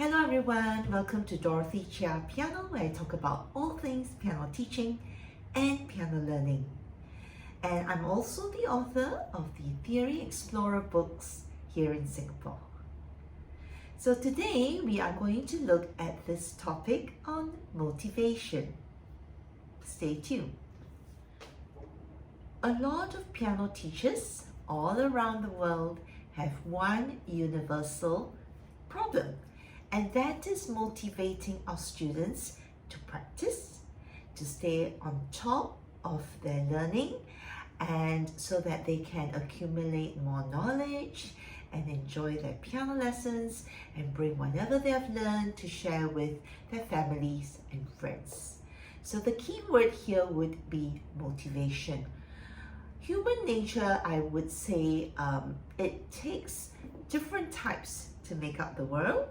Hello everyone, welcome to Dorothy Chia Piano, where I talk about all things piano teaching and piano learning. And I'm also the author of the Theory Explorer books here in Singapore. So today we are going to look at this topic on motivation. Stay tuned. A lot of piano teachers all around the world have one universal problem, and that is motivating our students to practice, to stay on top of their learning, and so that they can accumulate more knowledge and enjoy their piano lessons and bring whatever they have learned to share with their families and friends. So the key word here would be motivation. Human nature, I would say, it takes different types to make up the world.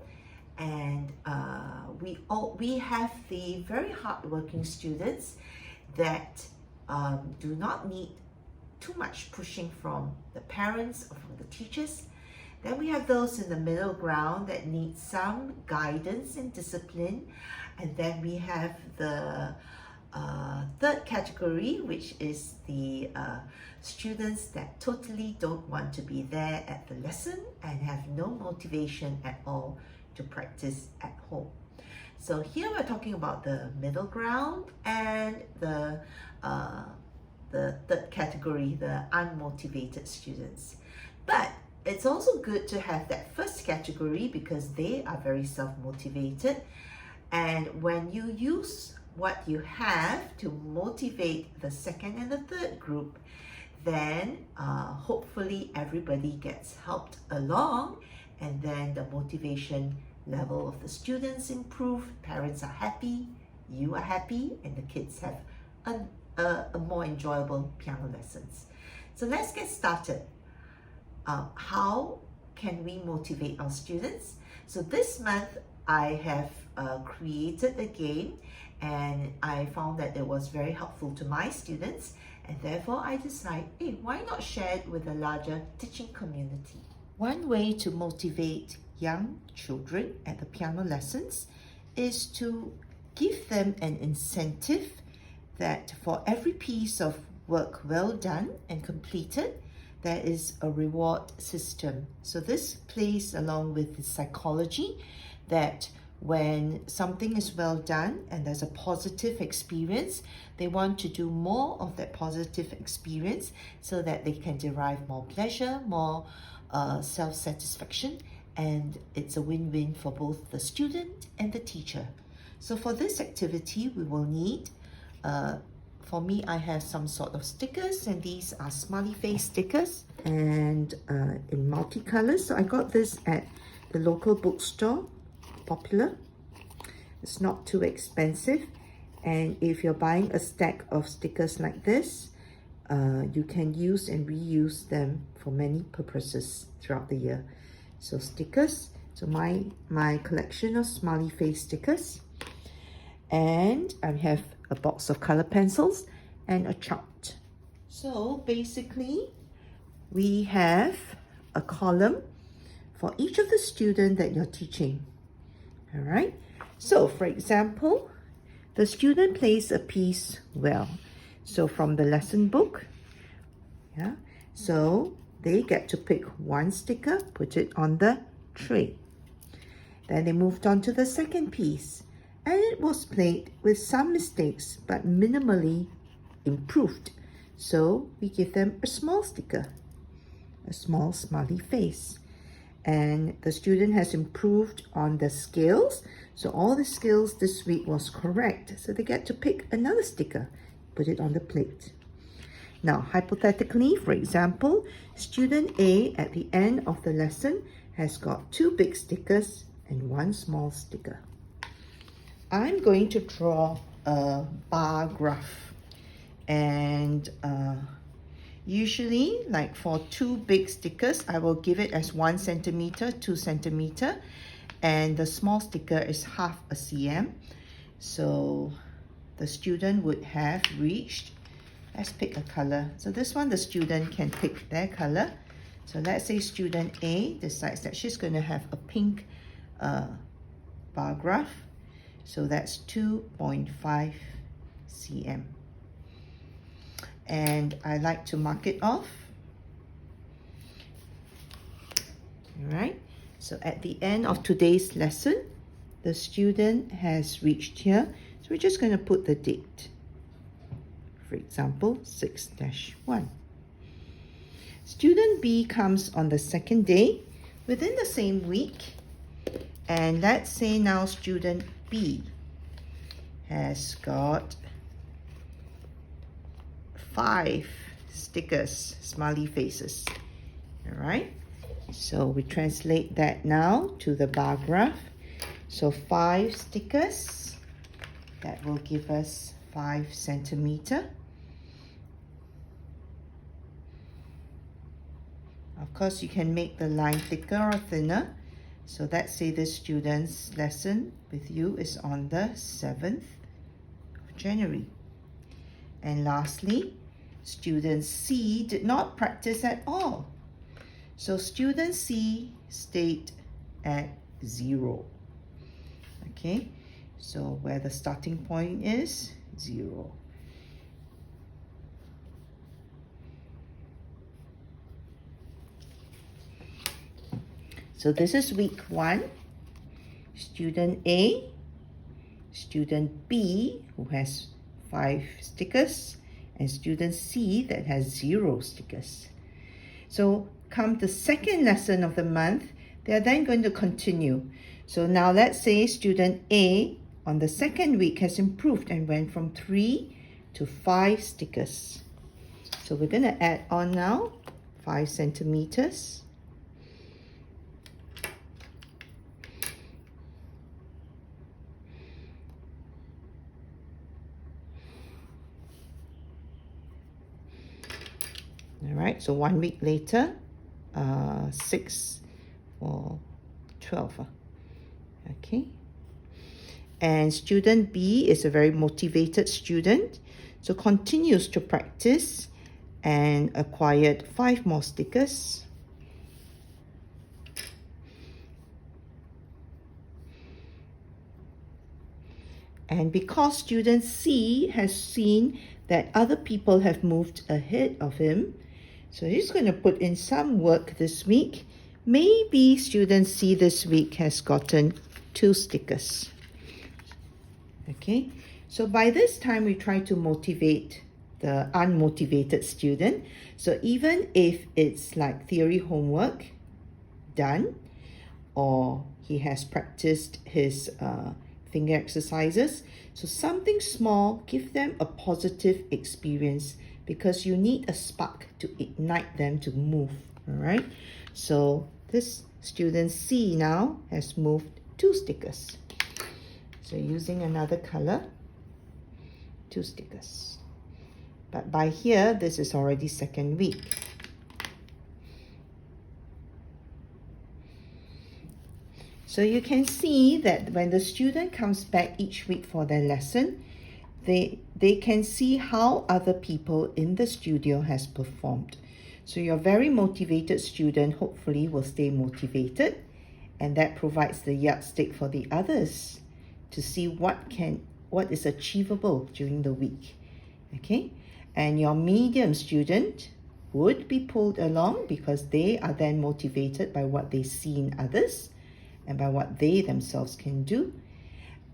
And we have the very hardworking students that do not need too much pushing from the parents or from the teachers. Then we have those in the middle ground that need some guidance and discipline. And then we have the third category, which is the students that totally don't want to be there at the lesson and have no motivation at all to practice at home. So here we're talking about the middle ground and the third category, the unmotivated students. But it's also good to have that first category because they are very self-motivated. And when you use what you have to motivate the second and the third group, then hopefully everybody gets helped along, and then the motivation level of the students improve, parents are happy, you are happy, and the kids have a more enjoyable piano lessons. So let's get started. How can we motivate our students? So this month I have created a game, and I found that it was very helpful to my students, and therefore I decided, hey, why not share it with a larger teaching community? One way to motivate young children at the piano lessons is to give them an incentive that for every piece of work well done and completed, there is a reward system. So this plays along with the psychology that when something is well done and there's a positive experience, they want to do more of that positive experience so that they can derive more pleasure, more self-satisfaction, and it's a win-win for both the student and the teacher. So for this activity, we will need, for me, I have some sort of stickers, and these are smiley face stickers and in multicolors. So I got this at the local bookstore, Popular. It's not too expensive, and if you're buying a stack of stickers like this, you can use and reuse them for many purposes throughout the year. So stickers, so my collection of smiley face stickers, and I have a box of color pencils and a chart. So basically we have a column for each of the students that you're teaching. All right, so for example, the student plays a piece well. So from the lesson book, yeah, so they get to pick one sticker, put it on the tray. Then they moved on to the second piece, and it was played with some mistakes, but minimally improved. So we give them a small sticker, a small smiley face. And the student has improved on the skills. So all the skills this week was correct. So they get to pick another sticker, put it on the plate. Now, hypothetically, for example, student A at the end of the lesson has got 2 big stickers and 1 small sticker. I'm going to draw a bar graph, and usually, like for 2 big stickers, I will give it as 1 centimeter, 2 centimeter, and the small sticker is half a cm. So the student would have reached, let's pick a color. So this one, the student can pick their color. So let's say student A decides that she's going to have a pink bar graph. So that's 2.5 cm. And I like to mark it off. All right. So at the end of today's lesson, the student has reached here. So we're just going to put the date. For example, 6-1. Student B comes on the second day within the same week. And let's say now student B has got 5 stickers, smiley faces. All right. So we translate that now to the bar graph. So 5 stickers, that will give us 5 centimeter. Of course, you can make the line thicker or thinner. So let's say this student's lesson with you is on the 7th of January. And lastly, student C did not practice at all. So student C stayed at 0. Okay, so where the starting point is 0. So this is week 1. Student A, student B, who has 5 stickers, and student C that has 0 stickers. So come the second lesson of the month, they are then going to continue. So now let's say student A on the second week has improved and went from 3 to 5 stickers. So we're going to add on now 5 centimeters. All right, so 1 week later, 6 for 12. Okay. And student B is a very motivated student, so continues to practice and acquired 5 more stickers. And because student C has seen that other people have moved ahead of him, so he's going to put in some work this week. Maybe student C this week has gotten 2 stickers. Okay, so by this time we try to motivate the unmotivated student. So even if it's like theory homework done, or he has practiced his finger exercises, so something small, give them a positive experience, because you need a spark to ignite them to move. All right, so this student C now has moved 2 stickers. So using another color, 2 stickers. But by here, this is already second week. So you can see that when the student comes back each week for their lesson, they can see how other people in the studio has performed. So your very motivated student hopefully will stay motivated, and that provides the yardstick for the others to see what is achievable during the week. Okay, and your medium student would be pulled along because they are then motivated by what they see in others and by what they themselves can do.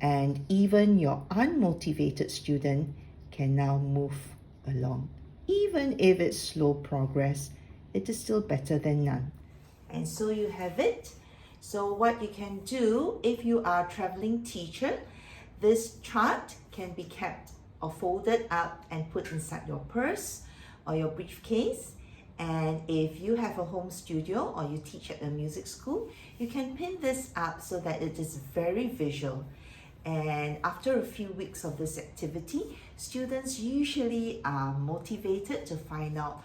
And even your unmotivated student can now move along. Even if it's slow progress, it is still better than none. And so you have it. So what you can do, if you are a traveling teacher, this chart can be kept or folded up and put inside your purse or your briefcase. And if you have a home studio or you teach at a music school, you can pin this up so that it is very visual. And after a few weeks of this activity, students usually are motivated to find out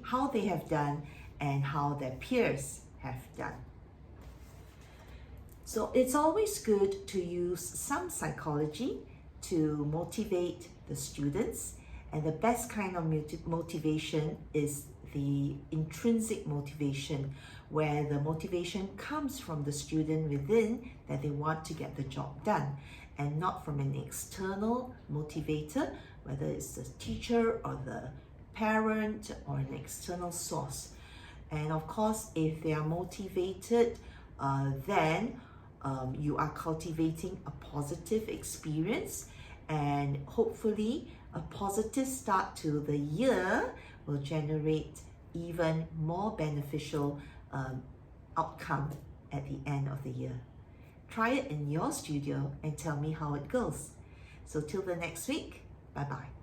how they have done and how their peers have done. So it's always good to use some psychology to motivate the students, and the best kind of motivation is the intrinsic motivation, where the motivation comes from the student within that they want to get the job done, and not from an external motivator, whether it's the teacher or the parent or an external source. And of course, if they are motivated, then you are cultivating a positive experience, and hopefully a positive start to the year will generate even more beneficial outcome at the end of the year. Try it in your studio and tell me how it goes. So till the next week, bye-bye.